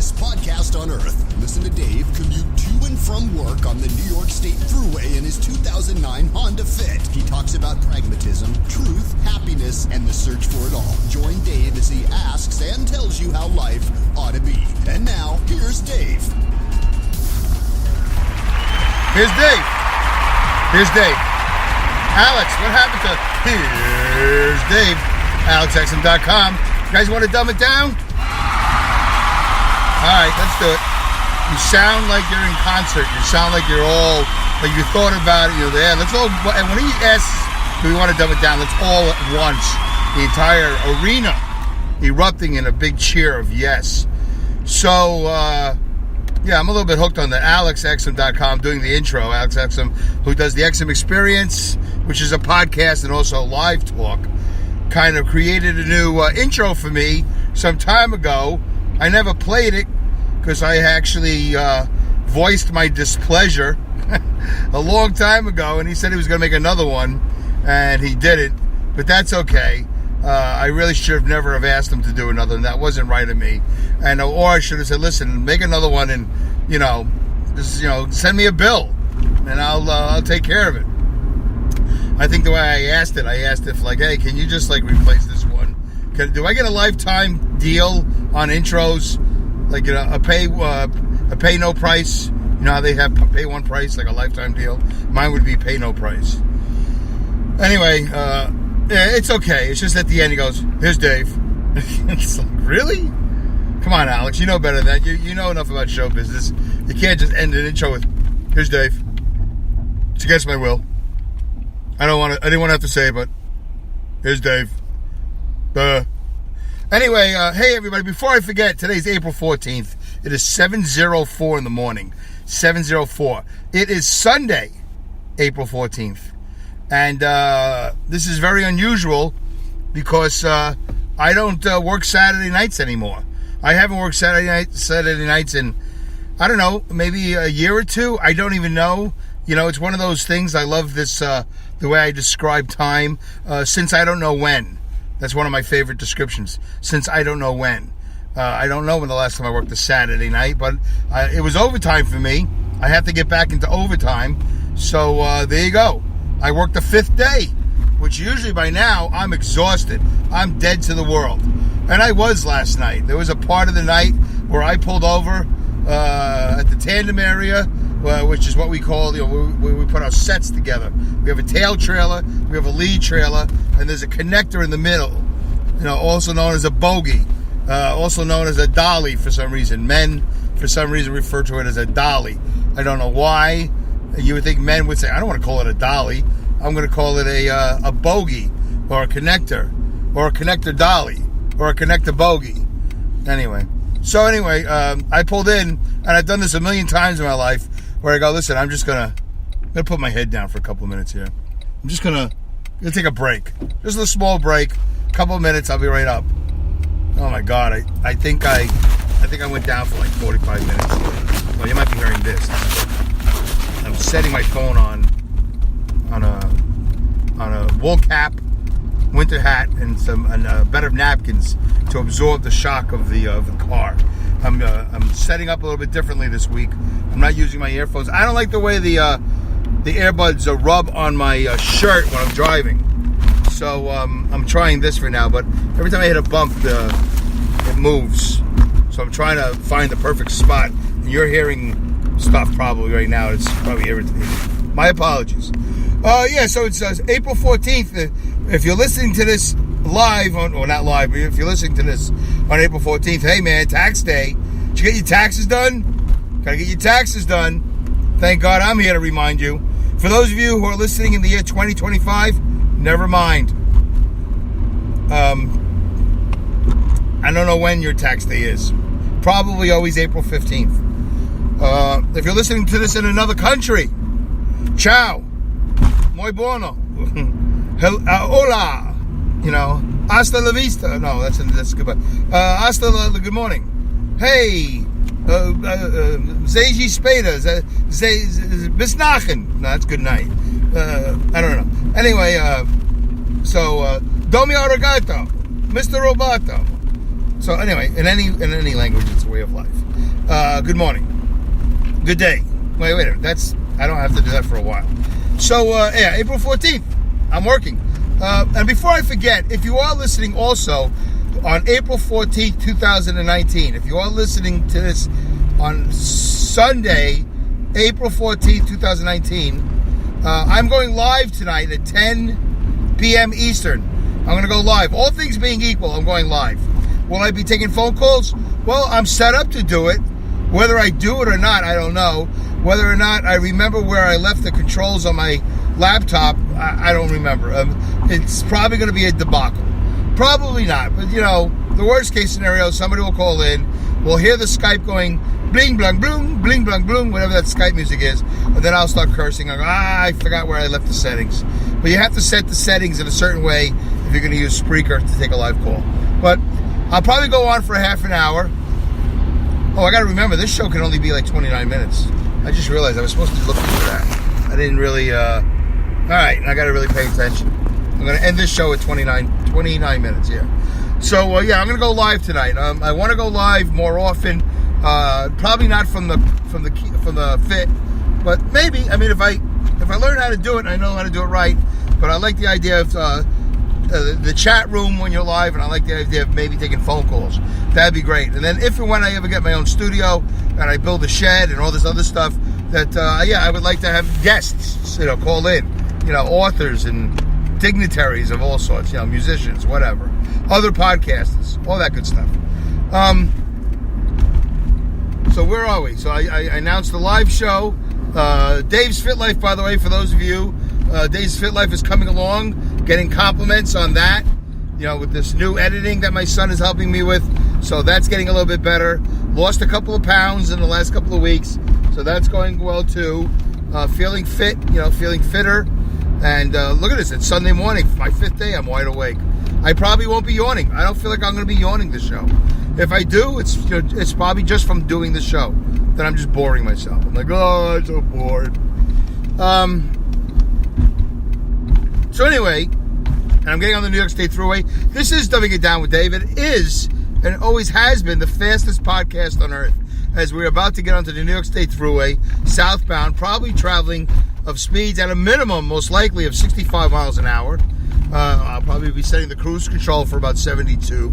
greatest podcast on earth. Listen to Dave commute to and from work on the New York State Thruway in his 2009 Honda Fit. He talks about pragmatism, truth, happiness, and the search for it all. Join Dave as he asks and tells you how life ought to be. And now, here's Dave. Here's Dave. Alex, what happened to Here's Dave? AlexXM.com. You guys want to dumb it down? All right, let's do it. You sound like you're in concert. You sound like you're all, like you thought about it. You're there. Let's all, and when he asks, do we want to dumb it down? Let's all at once, the entire arena erupting in a big cheer of yes. So, yeah, I'm a little bit hooked on the AlexXM.com doing the intro. Alex Exum, who does the XM Experience, which is a podcast and also live talk, kind of created a new intro for me some time ago. I never played it because I actually voiced my displeasure a long time ago, and he said he was going to make another one, and he didn't, but that's okay. I really should have never have asked him to do another, and that wasn't right of me. And or I should have said, listen, make another one, and send me a bill, and I'll take care of it. I think the way I asked if like, hey, can you just like replace this one? Do I get a lifetime deal on intros, like a pay no price? You know how they have pay one price, like a lifetime deal. Mine would be pay no price. Anyway, yeah, it's okay. It's just at the end he goes, "Here's Dave." It's like, really? Come on, Alex. You know better than that. You know enough about show business. You can't just end an intro with, "Here's Dave." It's against my will. I didn't want to have to say it, but here's Dave. Anyway, hey everybody, before I forget, today's April 14th. It is 7:04 in the morning. 7:04. It is Sunday, April 14th. And this is very unusual because I don't work Saturday nights anymore. I haven't worked Saturday nights in, I don't know, maybe a year or two. I don't even know. You know, it's one of those things. I love this, the way I describe time, since I don't know when. That's one of my favorite descriptions, since I don't know when. I don't know when the last time I worked a Saturday night, but it was overtime for me. I have to get back into overtime. So there you go. I worked the fifth day, which usually by now I'm exhausted. I'm dead to the world. And I was last night. There was a part of the night where I pulled over at the tandem area, which is what we call, we put our sets together. We have a tail trailer, we have a lead trailer, and there's a connector in the middle, also known as a bogie, also known as a dolly for some reason. Men, for some reason, refer to it as a dolly. I don't know why. You would think men would say, I don't want to call it a dolly. I'm going to call it a bogie, or a connector dolly, or a connector bogie. Anyway, I pulled in, and I've done this a million times in my life, where I go, listen, I'm gonna put my head down for a couple of minutes here. I'm just gonna take a break, just a small break, a couple of minutes. I'll be right up. Oh my God, I think I went down for like 45 minutes. Well, you might be hearing this. I'm setting my phone on a wool cap, winter hat, and a bed of napkins to absorb the shock of the car. I'm setting up a little bit differently this week. I'm not using my earphones. I don't like the way the earbuds rub on my shirt when I'm driving. So I'm trying this for now. But every time I hit a bump, it moves. So I'm trying to find the perfect spot. And you're hearing stuff probably right now. It's probably irritating. My apologies. Yeah, so it's April 14th. If you're listening to this live, or not live, but if you're listening to this on April 14th, hey man, tax day. Did you get your taxes done? Gotta get your taxes done. Thank God I'm here to remind you. For those of you who are listening in the year 2025, never mind. I don't know when your tax day is. Probably always April 15th. If you're listening to this in another country, ciao, muy buono, hola, hasta la vista. No, that's goodbye. Hasta la good morning. Hey, Zeji Spada, bis nachen. No, that's good night. I don't know. Anyway, so Domi arigato, Mr. Roboto. So anyway, in any language, it's a way of life. Good morning. Good day. Wait a minute. I don't have to do that for a while. So, April 14th, I'm working. And before I forget, if you are listening also on April 14th, 2019, if you are listening to this on Sunday, April 14th, 2019, I'm going live tonight at 10 p.m. Eastern. I'm going to go live. All things being equal, I'm going live. Will I be taking phone calls? Well, I'm set up to do it. Whether I do it or not, I don't know. Whether or not I remember where I left the controls on my laptop, I don't remember. It's probably going to be a debacle. Probably not. But, the worst case scenario, somebody will call in. We'll hear the Skype going bling, blang, bloom, bling, blang, bloom, whatever that Skype music is. And then I'll start cursing. I'll go, I forgot where I left the settings. But you have to set the settings in a certain way if you're going to use Spreaker to take a live call. But I'll probably go on for a half an hour. Oh, I got to remember, this show can only be like 29 minutes. I just realized I was supposed to be looking for that. I didn't really, all right, I got to really pay attention. I'm going to end this show at 29 minutes, yeah. So, I'm going to go live tonight. I want to go live more often. Probably not from the fit, but maybe. I mean, if I learn how to do it, I know how to do it right. But I like the idea of the chat room when you're live, and I like the idea of maybe taking phone calls. That'd be great. And then if and when I ever get my own studio and I build a shed and all this other stuff, that I would like to have guests, call in, authors and dignitaries of all sorts, musicians, whatever, other podcasters, all that good stuff. So where are we? So I announced the live show. Dave's Fit Life, by the way, for those of you, Dave's Fit Life is coming along, getting compliments on that, with this new editing that my son is helping me with. So that's getting a little bit better. Lost a couple of pounds in the last couple of weeks. So that's going well too. Feeling fit, feeling fitter. And look at this, it's Sunday morning, my 5th day, I'm wide awake. I probably won't be yawning. I don't feel like I'm going to be yawning this show. If I do, it's probably just from doing the show that I'm just boring myself. I'm like, oh, I'm so bored. So anyway, and I'm getting on the New York State Thruway. This is Dumbing It Down with Dave. It is, and always has been, the fastest podcast on earth. As we're about to get onto the New York State Thruway, southbound, probably traveling of speeds at a minimum, most likely, of 65 miles an hour. I'll probably be setting the cruise control for about 72.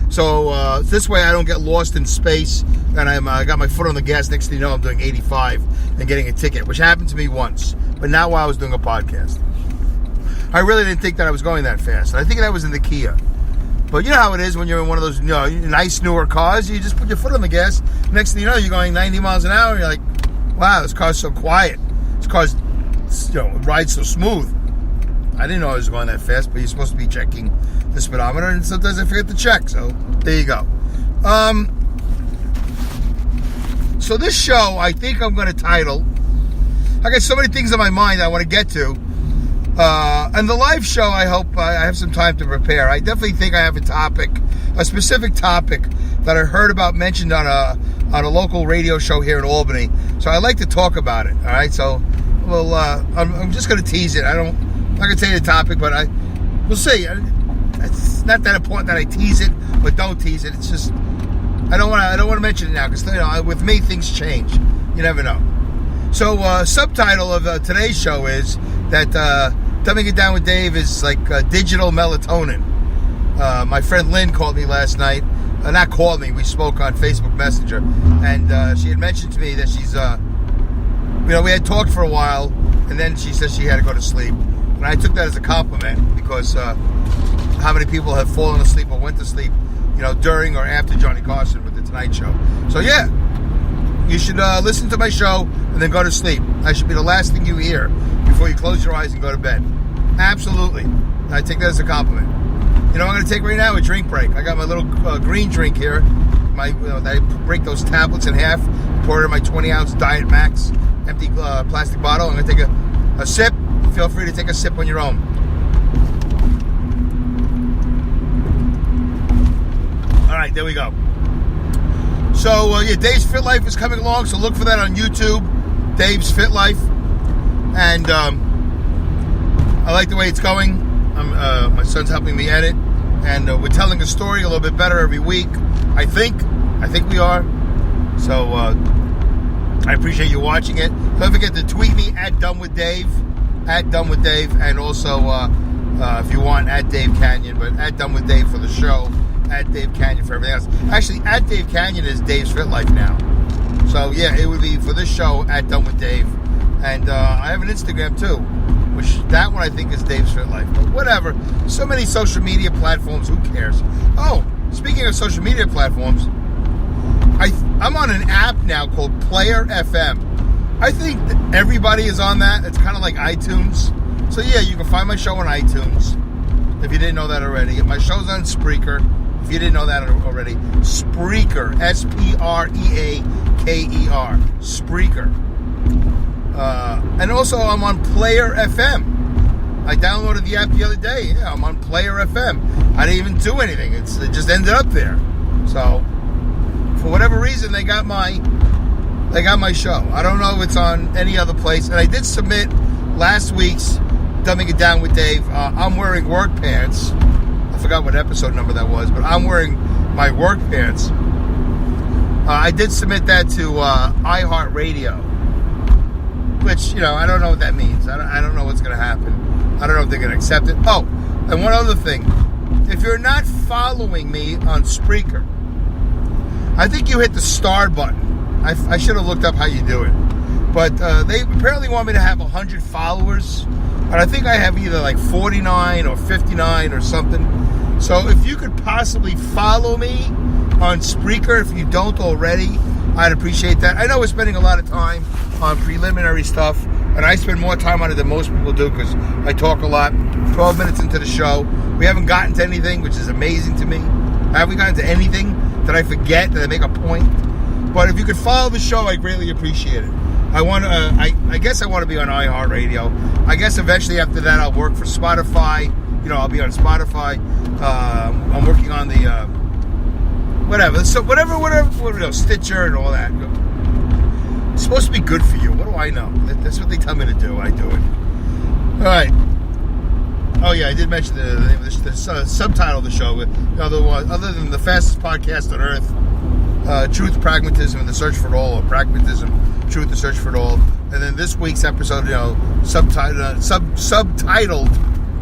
So this way I don't get lost in space, and I got my foot on the gas. Next thing you know, I'm doing 85 and getting a ticket, which happened to me once, but not while I was doing a podcast. I really didn't think that I was going that fast. I think that was in the Kia. But you know how it is when you're in one of those nice newer cars. You just put your foot on the gas. Next thing you know, you're going 90 miles an hour. And you're like, wow, this car's so quiet. This car's, rides so smooth. I didn't know I was going that fast, but you're supposed to be checking the speedometer, and sometimes I forget to check. So there you go. So this show, I think I'm going to title. I got so many things on my mind that I want to get to. And the live show, I hope I have some time to prepare. I definitely think I have a specific topic that I heard about mentioned on a local radio show here in Albany. So I'd like to talk about it. All right, so I'm just going to tease it. I'm not going to tell you the topic, but we'll see. It's not that important that I tease it, but don't tease it. It's just I don't want to mention it now because with me things change. You never know. So subtitle of today's show is that Dumbing It Down with Dave is like digital melatonin. My friend Lynn called me last night. Not called me. We spoke on Facebook Messenger, and she had mentioned to me that she's, we had talked for a while, and then she said she had to go to sleep. And I took that as a compliment because how many people have fallen asleep or went to sleep, during or after Johnny Carson with the Tonight Show. So yeah, you should listen to my show and then go to sleep. I should be the last thing you hear before you close your eyes and go to bed. Absolutely. I take that as a compliment. I'm going to take right now a drink break. I got my little green drink here. I break those tablets in half, pour it in my 20-ounce Diet Max empty plastic bottle. I'm going to take a sip. Feel free to take a sip on your own. All right, there we go. So, Dave's Fit Life is coming along, so look for that on YouTube, Dave's Fit Life. And I like the way it's going. My son's helping me edit, and we're telling a story a little bit better every week. I think we are. So I appreciate you watching it. Don't forget to tweet me at Done With Dave, and also if you want at Dave Canyon, but at Done With Dave for the show, at Dave Canyon for everything else. Actually, at Dave Canyon is Dave's Fit Life now. So yeah, it would be for this show at Done With Dave, and I have an Instagram too, which that one I think is Dave's Fit Life. But whatever, so many social media platforms. Who cares? Oh, speaking of social media platforms, I'm on an app now called Player FM. I think that everybody is on that. It's kind of like iTunes. So yeah, you can find my show on iTunes if you didn't know that already. My show's on Spreaker if you didn't know that already. Spreaker, Spreaker, Spreaker. And also I'm on Player FM. I downloaded the app the other day. Yeah, I'm on Player FM. I didn't even do anything. It just ended up there. So for whatever reason, they got my show. I don't know if it's on any other place. And I did submit last week's Dumbing It Down with Dave. I'm wearing work pants. I forgot what episode number that was, but I'm wearing my work pants. I did submit that to iHeartRadio, which, I don't know what that means. I don't know what's going to happen. I don't know if they're going to accept it. Oh, and one other thing. If you're not following me on Spreaker, I think you hit the star button. I should have looked up how you do it. But they apparently want me to have 100 followers. And I think I have either like 49 or 59 or something. So if you could possibly follow me on Spreaker, if you don't already, I'd appreciate that. I know we're spending a lot of time on preliminary stuff. And I spend more time on it than most people do because I talk a lot. 12 minutes into the show. We haven't gotten to anything, which is amazing to me. I haven't gotten to anything that I forget, that I make a point. But if you could follow the show, I greatly appreciate it. I guess I want to be on iHeartRadio. I guess eventually after that I'll work for Spotify. I'll be on Spotify. I'm working on the whatever. So whatever, Stitcher and all that. It's supposed to be good for you. What do I know? That's what they tell me to do. I do it. All right. Oh yeah, I did mention the subtitle of the show. Other than the fastest podcast on earth. Truth, Pragmatism, and the Search for It All, or Pragmatism, Truth, the Search for It All. And then this week's episode, subtitled,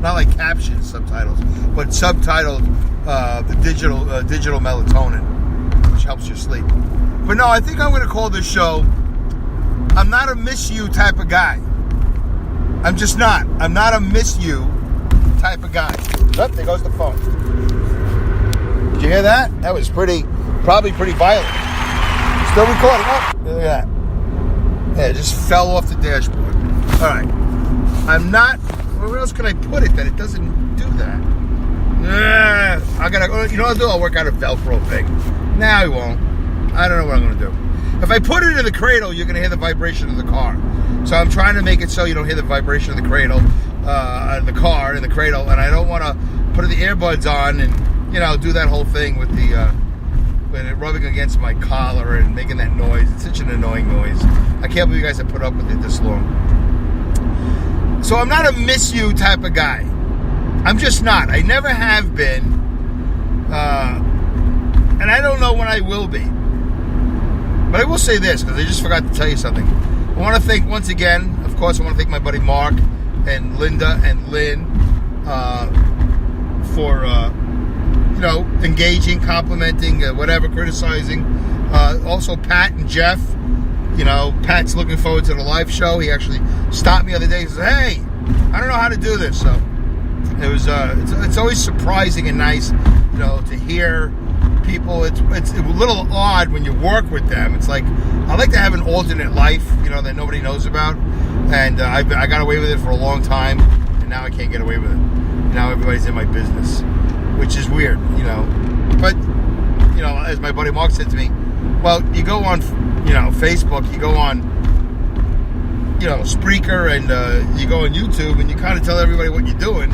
not like captions, subtitles, but subtitled, the digital melatonin, which helps you sleep. But no, I think I'm going to call this show, I'm not a miss you type of guy. I'm just not. I'm not a miss you type of guy. Oh, there goes the phone. Did you hear that? That was probably pretty violent. Still recording. Oh, look at that. Yeah, it just fell off the dashboard. All right. I'm not. Where else can I put it that it doesn't do that? I gotta. You know what I'll do? I'll work out a Velcro thing. Nah, I won't. I don't know what I'm gonna do. If I put it in the cradle, you're gonna hear the vibration of the car. So I'm trying to make it so you don't hear the vibration of the cradle, the car in the cradle, and I don't want to put the earbuds on and do that whole thing with the. And it rubbing against my collar and making that noise. It's such an annoying noise. I can't believe you guys have put up with it this long. So I'm not a miss you type of guy. I'm just not. I never have been. And I don't know when I will be. But I will say this, because I just forgot to tell you something. I want to thank, once again, of course, I want to thank my buddy Mark and Linda and Lynn for... engaging, complimenting, whatever, criticizing. Also, Pat and Jeff. Pat's looking forward to the live show. He actually stopped me the other day. He said, "Hey, I don't know how to do this." So it was. It's always surprising and nice, to hear people. It's a little odd when you work with them. It's like I like to have an alternate life, that nobody knows about. And I got away with it for a long time, and now I can't get away with it. Now everybody's in my business. Which is weird, But, as my buddy Mark said to me, well, you go on, Facebook, you go on, Spreaker, and you go on YouTube, and you kind of tell everybody what you're doing.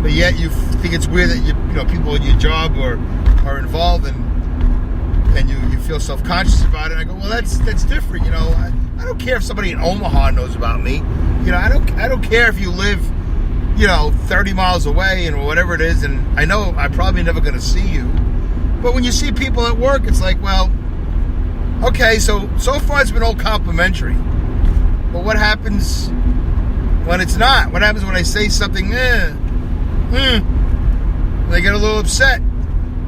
But yet you think it's weird that people in your job are involved, and you feel self-conscious about it. And I go, well, that's different, I don't care if somebody in Omaha knows about me. I don't care if you live 30 miles away and whatever it is, and I know I'm probably never going to see you. But when you see people at work, it's like, well, Okay, so far it's been all complimentary. But what happens when it's not? What happens when I say something, they get a little upset?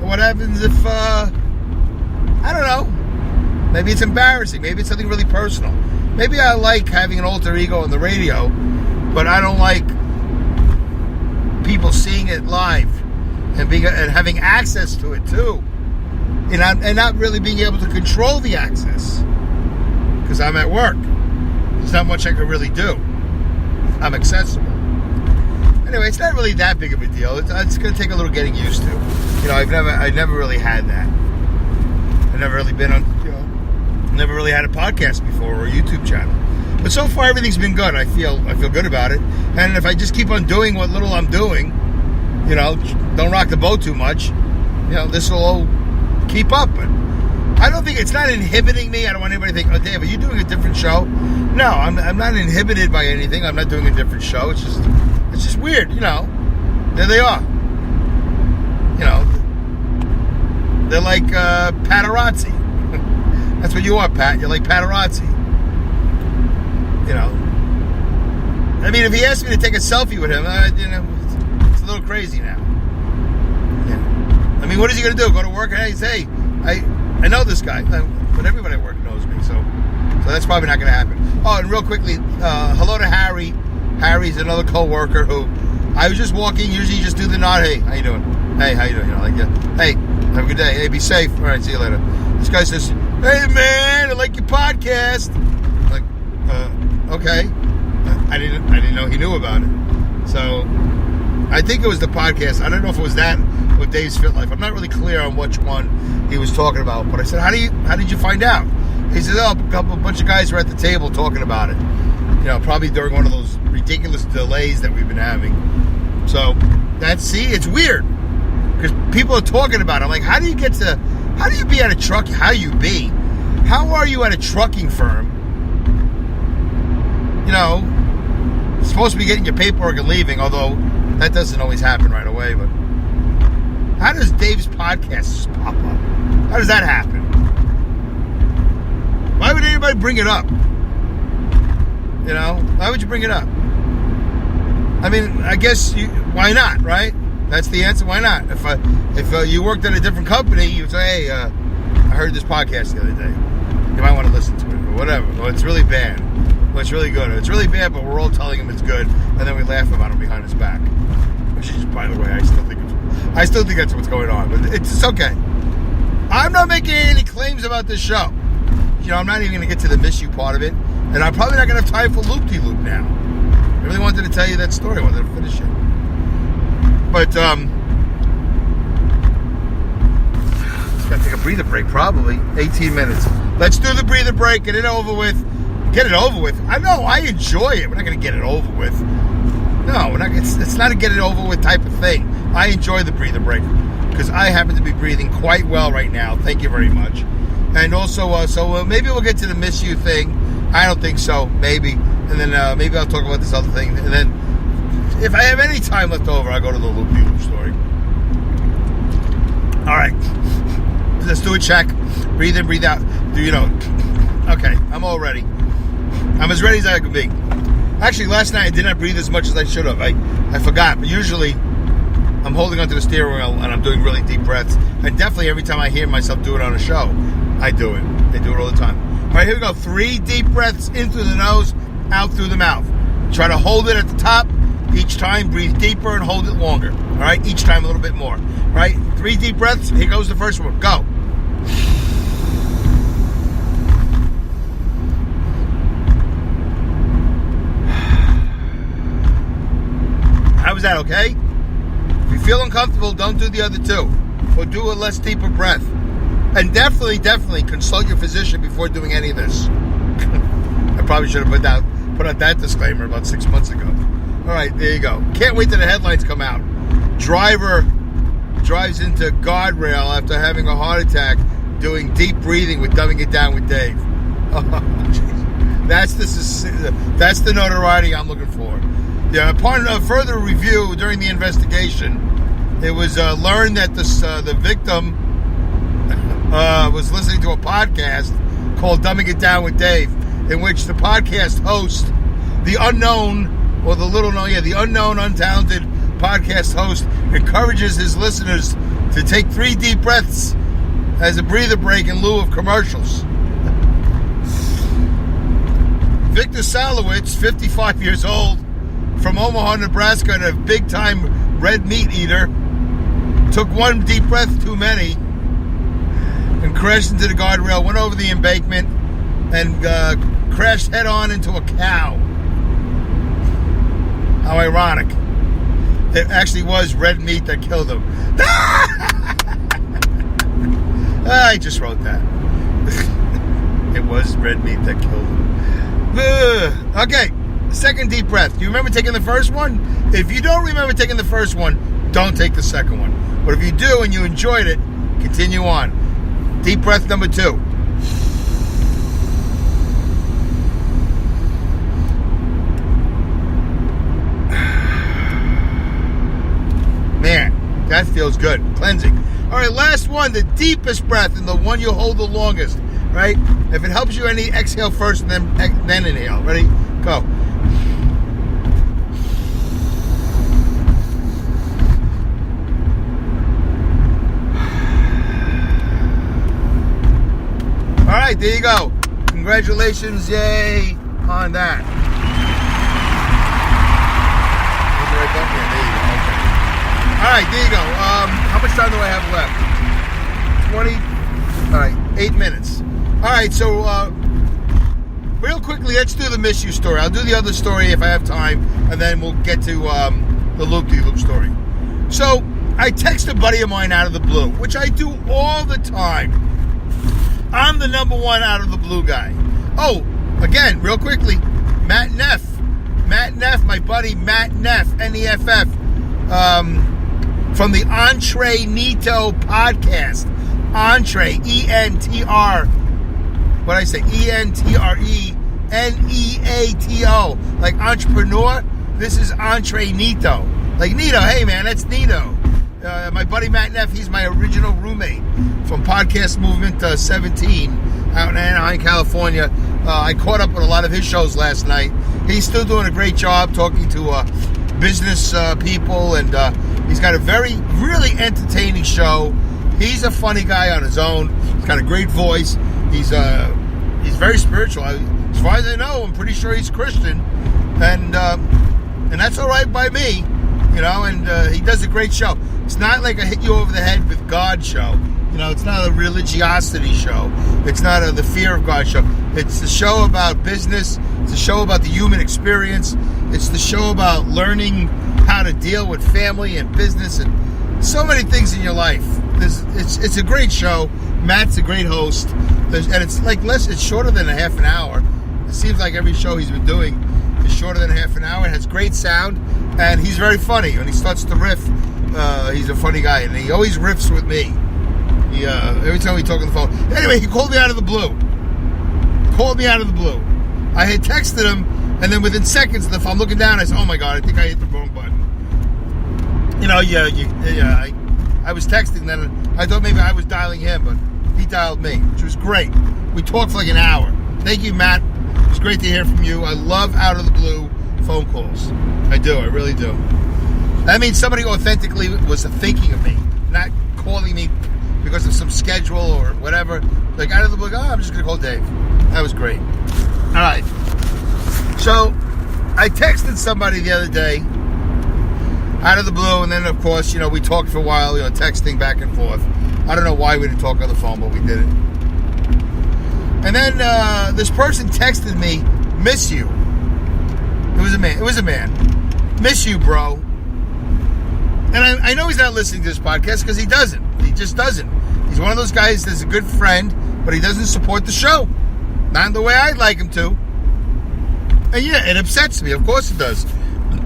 Or what happens if, I don't know, maybe it's embarrassing, maybe it's something really personal. Maybe I like having an alter ego on the radio, but I don't like people seeing it live and having access to it too. And not really being able to control the access because I'm at work. There's not much I can really do. I'm accessible. Anyway, it's not really that big of a deal. It's going to take a little getting used to. I've never really had that. I've never really been on, never really had a podcast before or a YouTube channel. But so far everything's been good. I feel good about it. And if I just keep on doing what little I'm doing, don't rock the boat too much, this will all keep up. But I don't think it's not inhibiting me. I don't want anybody to think, oh, Dave, are you doing a different show? No, I'm not inhibited by anything. I'm not doing a different show. It's just weird, There they are. They're like paparazzi. That's what you are, Pat. You're like paparazzi. I mean, if he asked me to take a selfie with him, it's a little crazy now. Yeah. I mean, what is he going to do? Go to work and say, hey, I know this guy, but everybody at work knows me, so that's probably not going to happen. Oh, and real quickly, hello to Harry. Harry's another co-worker who I was just walking. Usually, you just do the nod. Hey, how you doing? Hey, how you doing? Hey, have a good day. Hey, be safe. All right, see you later. This guy says, hey man, I like your podcast. I'm like, okay. I didn't know he knew about it. So I think it was the podcast. I don't know if it was that or Dave's Fit Life. I'm not really clear on which one he was talking about. But I said, how did you find out? He said, a bunch of guys were at the table talking about it. Probably during one of those ridiculous delays that we've been having. So it's weird because people are talking about it. I'm like, how do you be at a truck? How are you at a trucking firm? Supposed to be getting your paperwork and leaving, although that doesn't always happen right away. But how does Dave's podcast just pop up? How does that happen? Why would anybody bring it up? Why would you bring it up? I mean, I guess why not, right? That's the answer. Why not? If you worked at a different company, you'd say, hey, I heard this podcast the other day. You might want to listen to it or whatever. Well, it's really bad. Well, it's really good. It's really bad, but we're all telling him it's good, and then we laugh about him behind his back. Which is, by the way, I still think that's what's going on. But it's okay. I'm not making any claims about this show. I'm not even going to get to the miss you part of it, and I'm probably not going to have time for loop-de-loop now. I really wanted to tell you that story. I wanted to finish it. But, just got to take a breather break, probably. 18 minutes. Let's do the breather break, get it over with. I know, I enjoy it. We're not going to get it over with. No, it's not a get it over with type of thing. I enjoy the breather break because I happen to be breathing quite well right now. Thank you very much. And also, so maybe we'll get to the miss you thing. I don't think so. Maybe. And then maybe I'll talk about this other thing. And then if I have any time left over, I'll go to the loop-de-loop story. All right. Let's do a check. Breathe in, breathe out. Okay, I'm all ready. I'm as ready as I can be. Actually, last night I did not breathe as much as I should have. I forgot. But usually I'm holding onto the steering wheel and I'm doing really deep breaths. And definitely every time I hear myself do it on a show, I do it. I do it all the time. All right, here we go. 3 deep breaths in through the nose, out through the mouth. Try to hold it at the top. Each time, breathe deeper and hold it longer. All right, each time a little bit more. All right, 3 deep breaths. Here goes the first one. Go. How was that, okay? If you feel uncomfortable, don't do the other 2. Or do a less deeper breath. And definitely consult your physician before doing any of this. I probably should have put out that disclaimer about 6 months ago. All right, there you go. Can't wait till the headlines come out. Driver drives into guardrail after having a heart attack doing deep breathing with Dumbing It Down with Dave. Oh, that's the notoriety I'm looking for. Yeah, upon further review during the investigation, it was learned that the victim was listening to a podcast called Dumbing It Down with Dave, in which the podcast host, the unknown, or the little known, the unknown, untalented podcast host encourages his listeners to take 3 deep breaths as a breather break in lieu of commercials. Victor Salowitz, 55 years old, from Omaha, Nebraska, and a big-time red meat eater, took 1 deep breath too many and crashed into the guardrail, went over the embankment, and crashed head-on into a cow. How ironic. It actually was red meat that killed him. I just wrote that. It was red meat that killed him. Okay, second deep breath. Do you remember taking the first one? If you don't remember taking the first one, don't take the second one. But if you do and you enjoyed it, continue on. Deep breath number 2. Man, that feels good. Cleansing. All right, last one, the deepest breath and the one you hold the longest, right? If it helps you, exhale first and then inhale. Ready? Go. All right, there you go. Congratulations, yay, on that. All right, there you go. How much time do I have left? 20? All right, 8 minutes. All right, so real quickly, let's do the Miss You story. I'll do the other story if I have time, and then we'll get to the loop-de-loop story. So I text a buddy of mine out of the blue, which I do all the time. I'm the number one out of the blue guy. Oh, again, real quickly, Matt Neff. Matt Neff, my buddy Matt Neff, N-E-F-F, from the Entre Neato podcast. Entre, E-N-T-R, what did I say? E-N-T-R-E-N-E-A-T-O. Like entrepreneur, this is Entre Neato. Like Neato, hey man, that's Neato. My buddy Matt Neff, he's my original roommate from Podcast Movement 17 out in Anaheim, California. I caught up with a lot of his shows last night. He's still doing a great job talking to business people, and he's got a really entertaining show. He's a funny guy on his own. He's got a great voice. He's very spiritual. As far as I know, I'm pretty sure he's Christian, and that's all right by me, you know. And he does a great show. It's not like a hit you over the head with God show. You know, it's not a religiosity show. It's not the fear of God show. It's the show about business. It's a show about the human experience. It's the show about learning how to deal with family and business and so many things in your life. It's a great show. Matt's a great host. And it's like it's shorter than a half an hour. It seems like every show he's been doing is shorter than a half an hour. It has great sound, and he's very funny. When he starts to riff, he's a funny guy, and he always riffs with me. Every time we talk on the phone. Anyway, he called me out of the blue. I had texted him, and then within seconds, if I'm looking down, I said, "Oh my God, I think I hit the wrong button." You know, I was texting, then I thought maybe I was dialing him, but he dialed me, which was great. We talked for like an hour. Thank you, Matt. It was great to hear from you. I love out of the blue phone calls. I do. I really do. That means somebody authentically was thinking of me, not calling me because of some schedule or whatever. Like out of the blue, I'm just going to call Dave. That was great. All right. So I texted somebody the other day out of the blue, and then, of course, you know, we talked for a while, you know, texting back and forth. I don't know why we didn't talk on the phone, but we did it. And then this person texted me, "Miss you." It was a man. "Miss you, bro." And I know he's not listening to this podcast because he doesn't. He just doesn't. He's one of those guys that's a good friend, but he doesn't support the show. Not in the way I'd like him to. And yeah, it upsets me. Of course it does.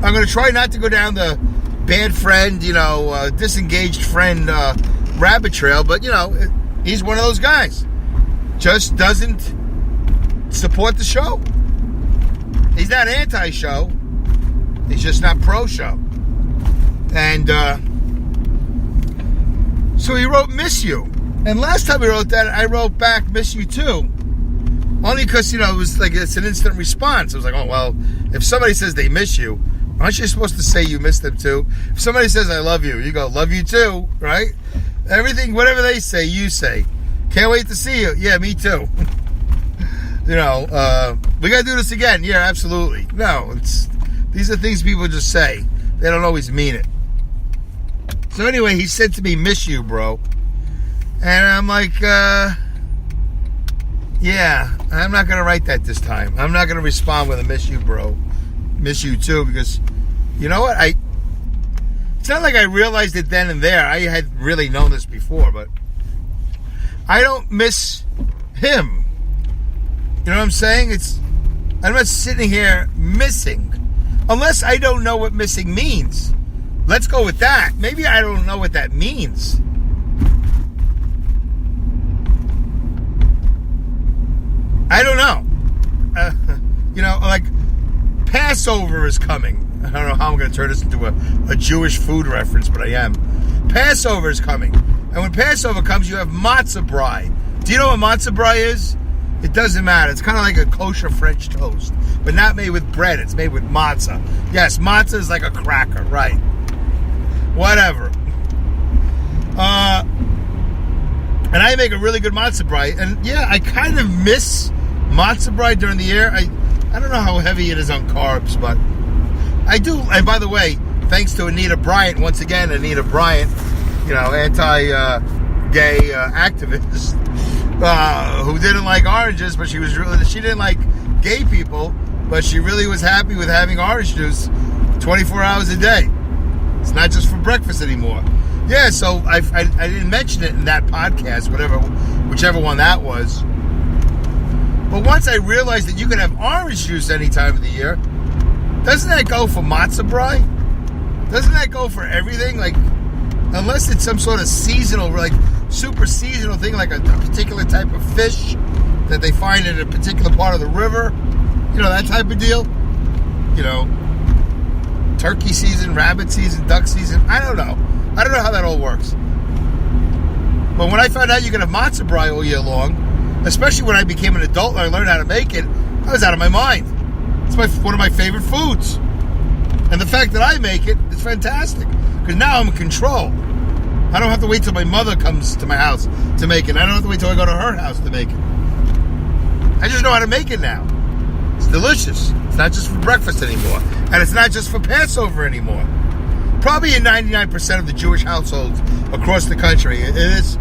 I'm going to try not to go down the bad friend, you know, disengaged friend rabbit trail, but, you know, he's one of those guys. Just doesn't support the show. He's not anti-show. He's just not pro-show. And so he wrote, "Miss you." And last time he wrote that, I wrote back, "Miss you too." Only because, it was like it's an instant response. I was like, oh, well, if somebody says they miss you, aren't you supposed to say you miss them too? If somebody says I love you, you go, love you too, right? Everything, whatever they say, you say. Can't wait to see you. Yeah, me too. We got to do this again. Yeah, absolutely. No, these are things people just say. They don't always mean it. So anyway, he said to me, miss you, bro. And I'm like, yeah, I'm not going to write that this time. I'm not going to respond with a miss you, bro. Miss you too, because you know what? It's not like I realized it then and there. I had really known this before, but I don't miss him. You know what I'm saying? I'm not sitting here missing. Unless I don't know what missing means. Let's go with that. Maybe I don't know what that means. I don't know. Like Passover is coming. I don't know how I'm going to turn this into a Jewish food reference, but I am. Passover is coming. And when Passover comes, you have matzah brie. Do you know what matzah brie is? It doesn't matter. It's kind of like a kosher French toast, but not made with bread. It's made with matzah. Yes, matzah is like a cracker, right? Whatever. And I make a really good matzah brie. And yeah, I kind of miss matzah brie during the year. I don't know how heavy it is on carbs, but I do. And by the way, thanks to Anita Bryant, once again, Anita Bryant, anti-gay activist, who didn't like oranges, but she didn't like gay people, but she really was happy with having orange juice 24 hours a day. It's not just for breakfast anymore. Yeah, so I didn't mention it in that podcast, whichever one that was. But once I realized that you can have orange juice any time of the year, doesn't that go for matzah brie? Doesn't that go for everything? Like, unless it's some sort of seasonal, like super seasonal thing, like a particular type of fish that they find in a particular part of the river, that type of deal. Turkey season, rabbit season, duck season. I don't know how that all works. But when I found out you can have matzah brie all year long, especially when I became an adult and I learned how to make it, I was out of my mind. It's one of my favorite foods. And the fact that I make it is fantastic. Because now I'm in control. I don't have to wait till my mother comes to my house to make it. I don't have to wait till I go to her house to make it. I just know how to make it now. It's delicious. It's not just for breakfast anymore. And it's not just for Passover anymore. Probably in 99% of the Jewish households across the country, it is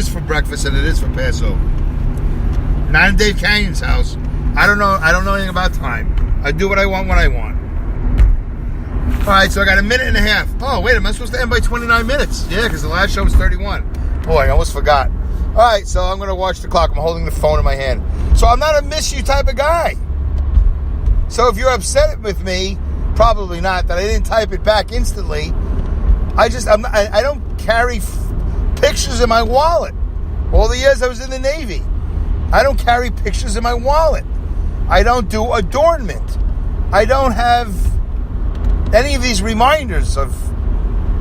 for breakfast and it is for Passover. Not in Dave Canyon's house. I don't know anything about time. I do what I want when I want. Alright, so I got a minute and a half. Oh, wait, am I supposed to end by 29 minutes? Yeah, because the last show was 31. Boy, I almost forgot. Alright, so I'm going to watch the clock. I'm holding the phone in my hand. So I'm not a miss you type of guy. So if you're upset with me, probably not, that I didn't type it back instantly. I don't carry pictures in my wallet. All the years I was in the Navy, I don't carry pictures in my wallet. I don't do adornment. I don't have any of these reminders of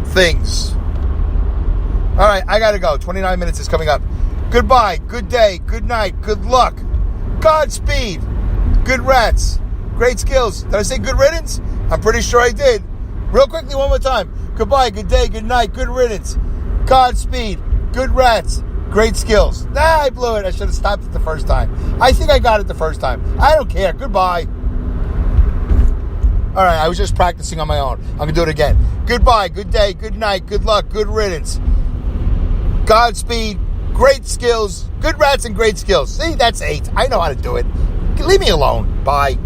things. All right, I got to go. 29 minutes is coming up. Goodbye, good day, good night, good luck, Godspeed, good rats, great skills. Did I say good riddance? I'm pretty sure I did. Real quickly, one more time. Goodbye, good day, good night, good riddance, Godspeed, good rats, great skills. I blew it. I should have stopped it the first time. I think I got it the first time. I don't care. Goodbye. All right, I was just practicing on my own. I'm going to do it again. Goodbye, good day, good night, good luck, good riddance, Godspeed, great skills, good rats and great skills. See, that's 8. I know how to do it. Leave me alone. Bye.